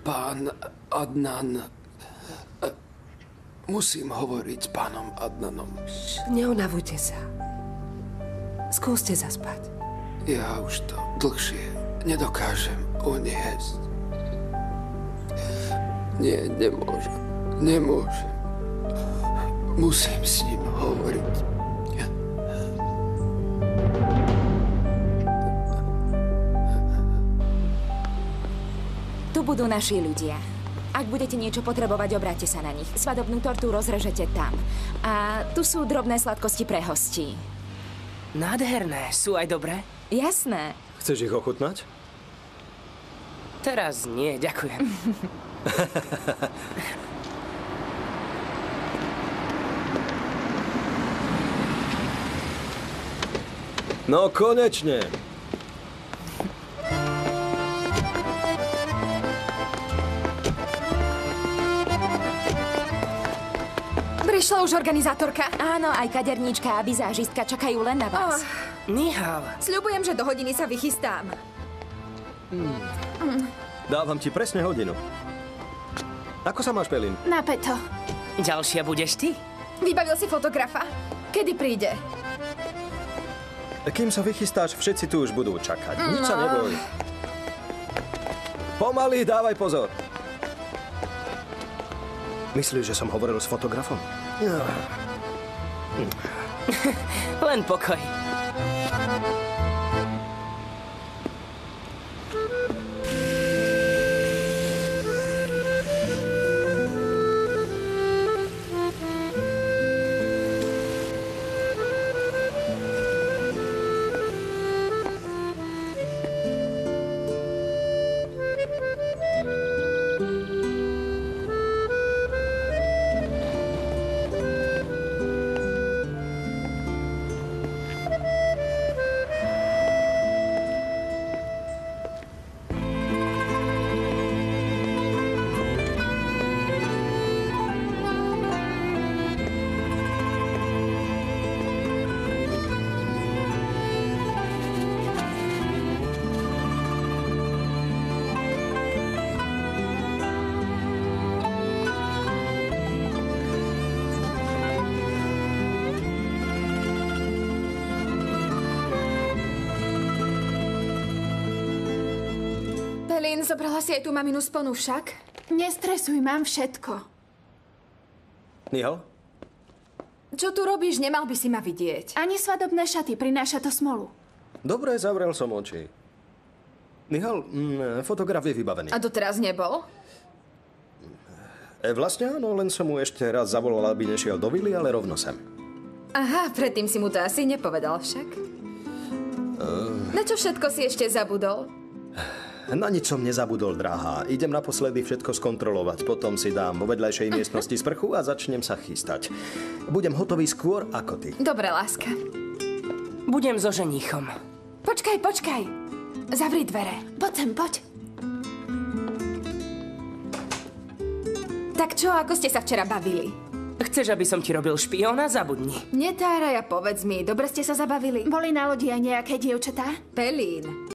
Pán Adnan, musím hovoriť s pánom Adnanom. Neunavujte sa. Skúste zaspať. Ja už to dlhšie nedokážem uniesť. Nie, nemôžem. Nemôžem. Musím s ním hovoriť. Tu budú naši ľudia. Ak budete niečo potrebovať, obráťte sa na nich. Svadobnú tortu rozrežete tam. A tu sú drobné sladkosti pre hostí. Nádherné. Sú aj dobré? Jasné. Chceš ich ochutnať? Teraz nie, ďakujem. No konečne. Prišla už organizátorka? Áno, aj kaderníčka a vizážistka čakajú len na vás. Nihal. Sľubujem, že do hodiny sa vychystám. Dávam ti presne hodinu. Ako sa máš, Pelin? Napäto. Ďalšia budeš ty? Vybavil si fotografa? Kedy príde? Kým sa vychystáš, všetci tu už budú čakať. Nič sa neboj. Pomaly, dávaj pozor. Myslíš, že som hovoril s fotografom? Len pokoj. Pelin, zobrala si aj tú maminu sponu však? Nestresuj, mám všetko. Nihal? Čo tu robíš? Nemal by si ma vidieť. Ani svadobné šaty, prináša to smolu. Dobre, zavrel som oči. Nihal, fotograf je vybavený. A doteraz nebol? Vlastne áno, len som mu ešte raz zavolal, aby nešiel do vily, ale rovno sem. Aha, predtým si mu to asi nepovedal však. Na čo všetko si ešte zabudol? Na nič som nezabudol, drahá. Idem naposledy všetko skontrolovať. Potom si dám vo vedľajšej miestnosti sprchu a začnem sa chystať. Budem hotový skôr ako ty. Dobre, láska. Budem so ženíchom. Počkaj. Zavri dvere. Poď sem, poď. Tak čo, ako ste sa včera bavili? Chceš, aby som ti robil špióna? Zabudni. Netáraj a povedz mi, dobre ste sa zabavili? Boli na lodi aj nejaké dievčatá? Pelín.